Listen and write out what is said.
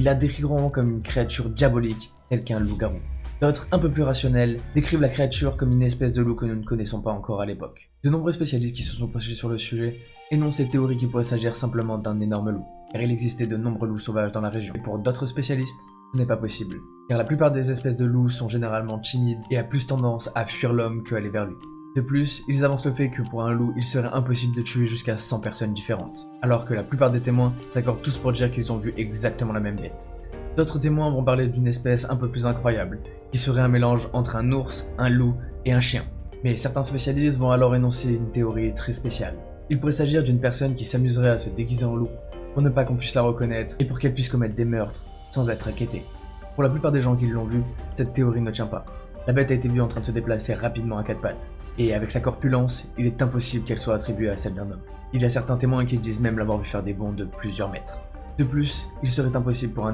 Ils la décriront comme une créature diabolique, telle qu'un loup-garou. D'autres, un peu plus rationnels, décrivent la créature comme une espèce de loup que nous ne connaissons pas encore à l'époque. De nombreux spécialistes qui se sont penchés sur le sujet énoncent les théories qu'il pourrait s'agir simplement d'un énorme loup, car il existait de nombreux loups sauvages dans la région. Et pour d'autres spécialistes, ce n'est pas possible, car la plupart des espèces de loups sont généralement timides et a plus tendance à fuir l'homme que aller vers lui. De plus, ils avancent le fait que pour un loup, il serait impossible de tuer jusqu'à 100 personnes différentes, alors que la plupart des témoins s'accordent tous pour dire qu'ils ont vu exactement la même bête. D'autres témoins vont parler d'une espèce un peu plus incroyable, qui serait un mélange entre un ours, un loup et un chien. Mais certains spécialistes vont alors énoncer une théorie très spéciale. Il pourrait s'agir d'une personne qui s'amuserait à se déguiser en loup, pour ne pas qu'on puisse la reconnaître et pour qu'elle puisse commettre des meurtres sans être inquiétée. Pour la plupart des gens qui l'ont vue, cette théorie ne tient pas. La bête a été vue en train de se déplacer rapidement à quatre pattes, et avec sa corpulence, il est impossible qu'elle soit attribuée à celle d'un homme. Il y a certains témoins qui disent même l'avoir vu faire des bonds de plusieurs mètres. De plus, il serait impossible pour un